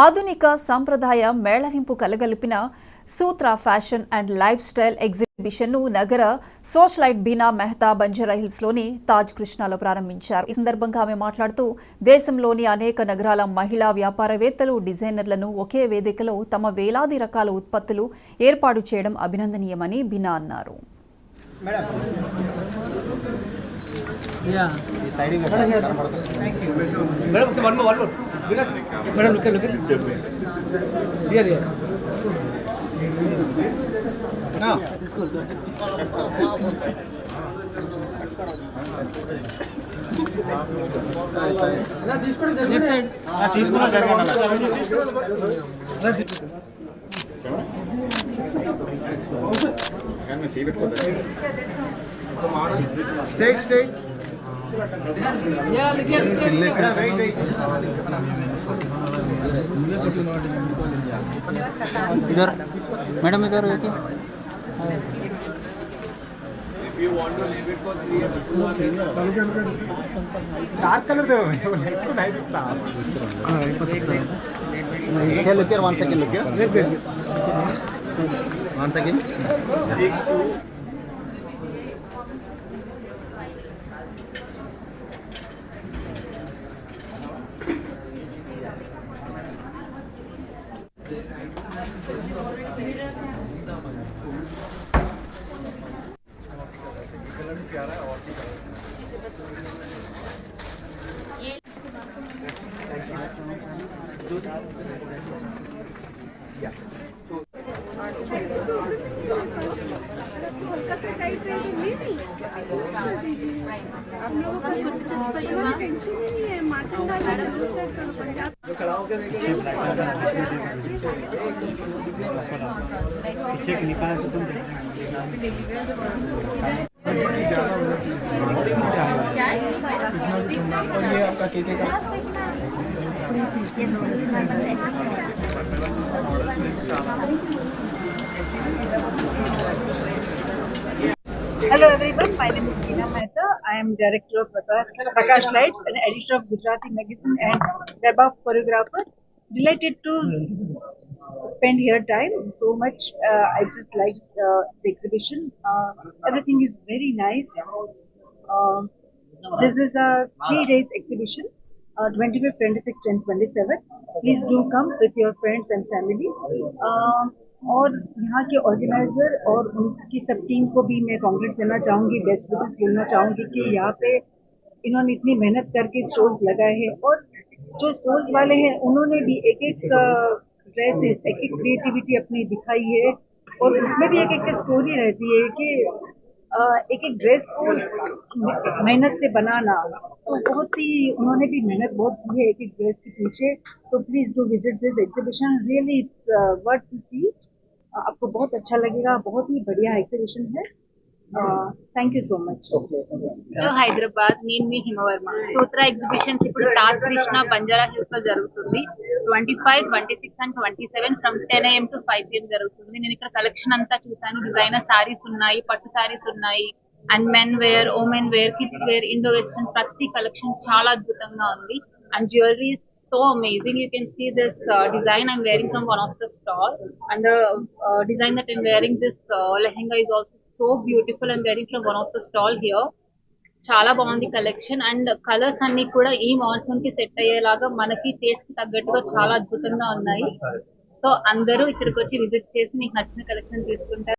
ఆధునిక సంప్రదాయ మేళవింపు కలగలిపిన సూత్ర fashion and life style ఎగ్జిబిషన్ను నగర సోషలైట్ బీనా మెహతా బంజారాహిల్స్లోని తాజ్ కృష్ణాలో ప్రారంభించారు. ఈ సందర్భంగా ఆమె మాట్లాడుతూ దేశంలోని అనేక నగరాల మహిళా వ్యాపారవేత్తలు, డిజైనర్లను ఒకే వేదికలో తమ వేలాది రకాల ఉత్పత్తులు ఏర్పాటు చేయడం అభినందనీయమని బీనా అన్నారు. Yeah. Deciding a Madam, thank you. Madam, one more. Madam, look at. Here. No. Left side. Straight. Yeah, wait. इधर मैडम इधर देखिए. If you want to leave it for 3 years, dark color दे दो. नहीं दिखता. Okay, look here. 1 second. Look here. Wait. 1 second. Hello everyone, my name is Beena Mehta. I am director of Prakash Lights and editor of Gujarati Magazine and Garba choreographer. Delighted to spend here time so much. I just like the exhibition. Everything is very nice. This is a 3 days exhibition, 25th, 26th and 27th. Please do come with your friends and family. और यहाँ के organiser और उनकी सब team को भी मैं congrats देना चाहूँगी, बेस्ट विशेस बोलना चाहूँगी कि यहाँ पे इन्होंने इतनी मेहनत करके स्टॉल्स लगाए हैं और जो स्टॉल्स वाले हैं उन्होंने भी एक ड्रेसेस, एक क्रिएटिविटी अपनी दिखाई है और उसमें भी एक स्टोरी रहती है कि एक ड्रेस को मेहनत से बनाना, तो बहुत ही उन्होंने भी मेहनत बहुत की है एक ड्रेस के पीछे. तो please do visit this exhibition, really it's worth to see. आपको बहुत अच्छा लगेगा, बहुत ही बढ़िया एग्जीबिशन है. Thank you so much. Hyderabad, నేను మీ హిమవర్మ. సూత్ర ఎగ్జిబిషన్స్ ఇప్పుడు తాజ్ కృష్ణ బంజారా హిల్స్ లో జరుగుతుంది. 25, 26 and 27 from 10 AM to 5 PM జరుగుతుంది. నేను ఇక్కడ కలెక్షన్ అంతా చూసాను. డిజైనర్ సారీస్ ఉన్నాయి, పట్టు సారీస్ ఉన్నాయి, and men wear, women wear, kids wear, Indo western ప్రతి కలెక్షన్ చాలా అద్భుతంగా ఉంది. And jewellery so amazing. You can see this design I'm wearing from one of the stall, and the design that I'm wearing, this lehenga is also so beautiful. I'm wearing from one of the stall here. చాలా బాగుంది collection and colours అన్ని కూడా ఈ monsoon కి set అయ్యేలాగా మనకి taste కి తగ్గట్టుగా చాలా అద్భుతంగా ఉన్నాయి. సో అందరూ ఇక్కడికి వచ్చి విజిట్ చేసి మీకు నచ్చిన కలెక్షన్ తీసుకుంటారు.